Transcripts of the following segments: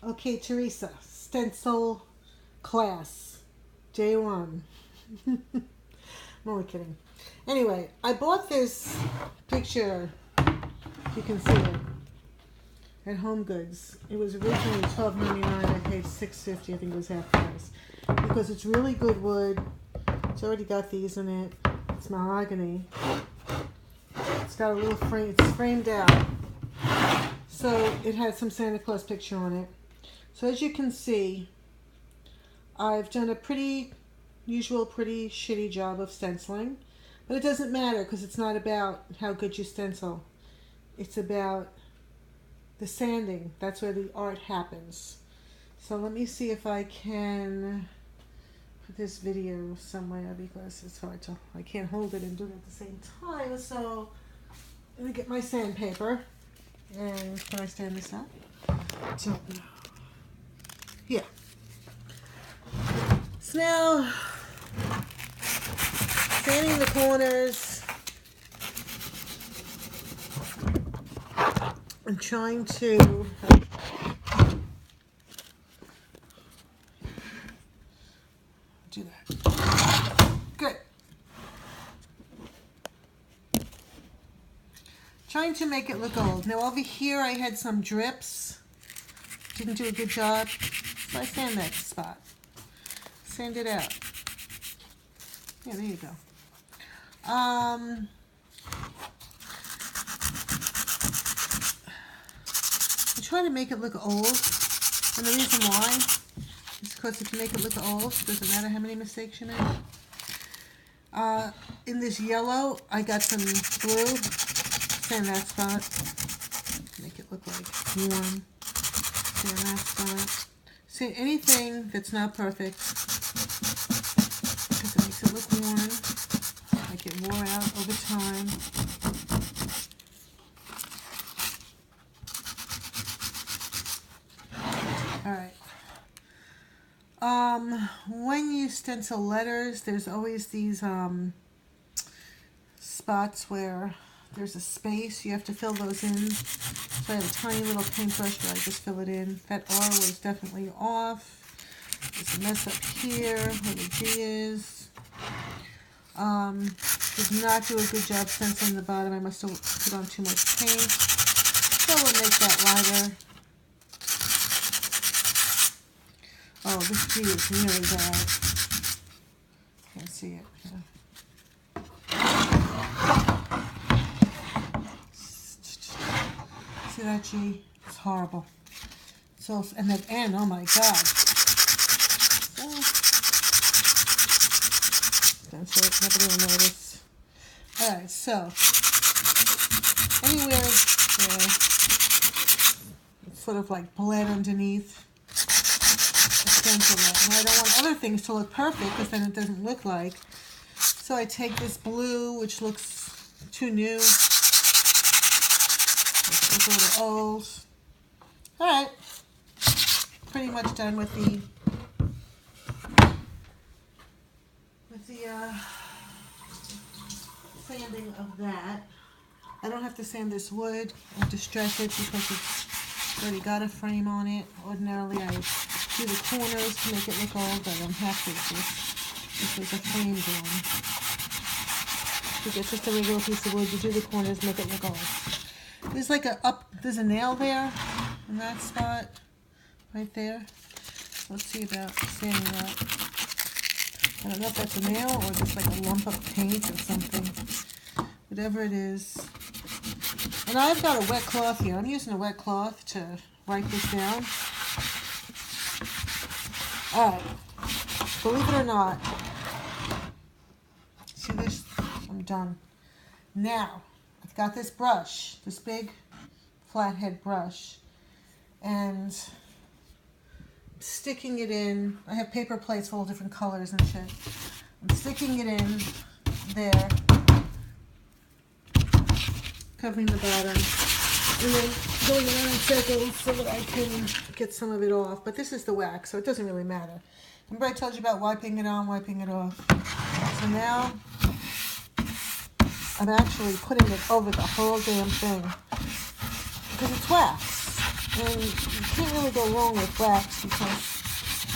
Okay, Theresa, stencil class, day one. I'm only kidding. Anyway, I bought this picture, you can see it, at Home Goods. It was originally $12.99. I paid $6.50. I think it was half price. Because it's really good wood. It's already got these in it. It's mahogany. It's got a little frame. It's framed out. So it had some Santa Claus picture on it. So as you can see, I've done a pretty shitty job of stenciling. But it doesn't matter because it's not about how good you stencil. It's about the sanding. That's where the art happens. So let me see if I can put this video somewhere because it's hard to, I can't hold it and do it at the same time. So let me get my sandpaper. And can I stand this up? Don't know. Yeah. So now, sanding the corners. I'm trying to do that. Good. Trying to make it look old. Now over here I had some drips. Didn't do a good job. So I sand that spot. Sand it out. Yeah, there you go. I try to make it look old, and the reason why is because if you make it look old, it doesn't matter how many mistakes you make. In this yellow, I got some blue. Sand that spot. Make it look like warm. Sand that spot. See, anything that's not perfect, because it makes it look worn, like it wore out over time. Alright. When you stencil letters, there's always these spots where there's a space. You have to fill those in. So I have a tiny little paintbrush where I just fill it in. That R was definitely off. There's a mess up here where the G is. Did not do a good job stenciling the bottom. I must have put on too much paint. So we'll make that lighter. Oh, this G is really bad. Can't see it. Yeah. See that G? It's horrible. So, and that N, oh my God. That's it, nobody will notice. Alright, so, anywhere where it's sort of like bled underneath, stencil that. And I don't want other things to look perfect because then it doesn't look like. So I take this blue, which looks too new. Let's go to O's. Alright. Pretty much done with the sanding of that. I don't have to sand this wood. I have to stretch it because it's already got a frame on it. Ordinarily I do the corners to make it look old, but I don't have to. This is a frame drawing. You get just a regular piece of wood, you do the corners, make it look old. There's like there's a nail there in that spot, right there. Let's see about sanding that. I don't know if that's a nail or just like a lump of paint or something. Whatever it is. And I've got a wet cloth here. I'm using a wet cloth to wipe this down. Alright. Believe it or not. See this? I'm done. Now, I've got this brush. This big flathead brush. And sticking it in. I have paper plates for all different colors and shit. I'm sticking it in there, covering the bottom, and then going around in circles so that I can get some of it off. But this is the wax, so it doesn't really matter. Remember I told you about wiping it on, wiping it off. So now I'm actually putting it over the whole damn thing because it's wax. And you can't really go wrong with wax because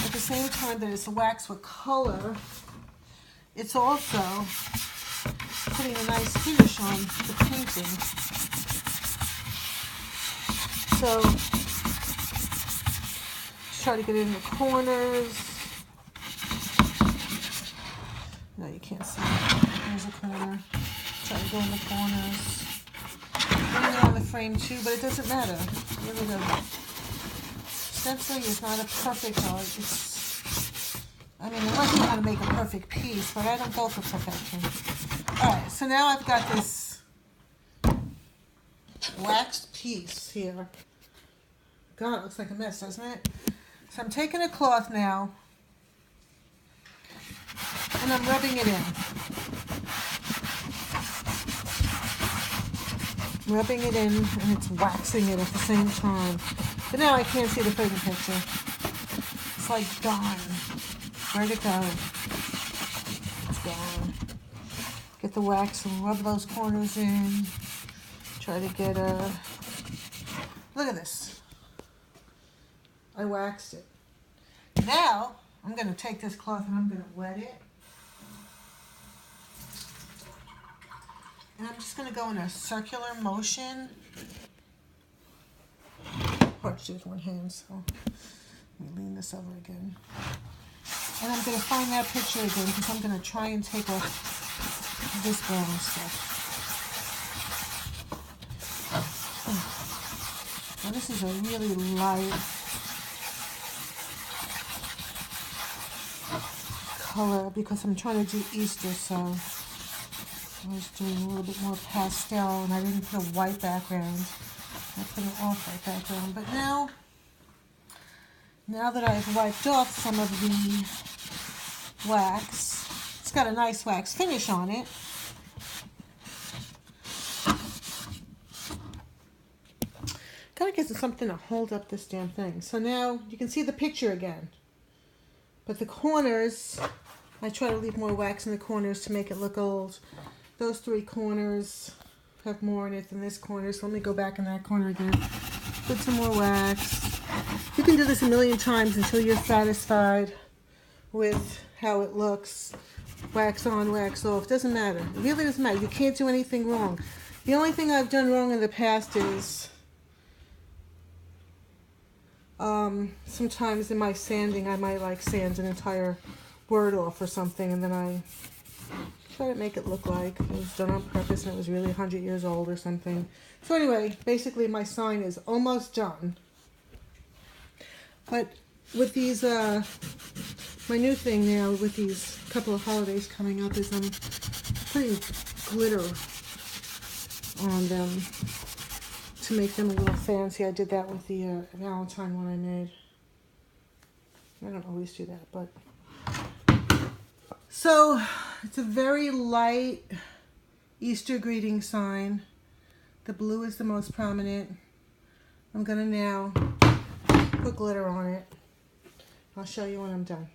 at the same time that it's a wax with color, it's also putting a nice finish on the painting. So just try to get it in the corners. No, you can't see it. There's a corner. Try to go in the corners. Putting it on the frame too, but it doesn't matter. Really doesn't. Stenciling is not a perfect art. I mean, unless you want to make a perfect piece, but I don't go for perfection. Alright, so now I've got this waxed piece here. God, it looks like a mess, doesn't it? So I'm taking a cloth now, and I'm rubbing it in. Rubbing it in, and it's waxing it at the same time. But now I can't see the further picture. It's like gone. Where'd it go? It's gone. Get the wax and rub those corners in. Try to get a... Look at this. I waxed it. Now, I'm going to take this cloth and I'm going to wet it. And I'm just going to go in a circular motion. Hard to do with one hand, so let me lean this over again. And I'm going to find that picture again because I'm going to try and take off this brown stuff. Now this is a really light color because I'm trying to do Easter, so I was doing a little bit more pastel and I didn't put a white background. I put an off-white background. But now that I've wiped off some of the wax, it's got a nice wax finish on it. Gotta get something to hold up this damn thing. So now you can see the picture again. But the corners, I try to leave more wax in the corners to make it look old. Those three corners have more in it than this corner, so let me go back in that corner again. Put some more wax. You can do this a million times until you're satisfied with how it looks. Wax on, wax off. Doesn't matter. It really doesn't matter. You can't do anything wrong. The only thing I've done wrong in the past is sometimes in my sanding I might like sand an entire word off or something, and then I try to make it look like it was done on purpose and it was really 100 years old or something. So anyway, basically my sign is almost done. But with these, my new thing now with these couple of holidays coming up is I'm putting glitter on them to make them a little fancy. I did that with the Valentine one I made. I don't always do that, but... So, it's a very light Easter greeting sign. The blue is the most prominent. I'm going to now put glitter on it. I'll show you when I'm done.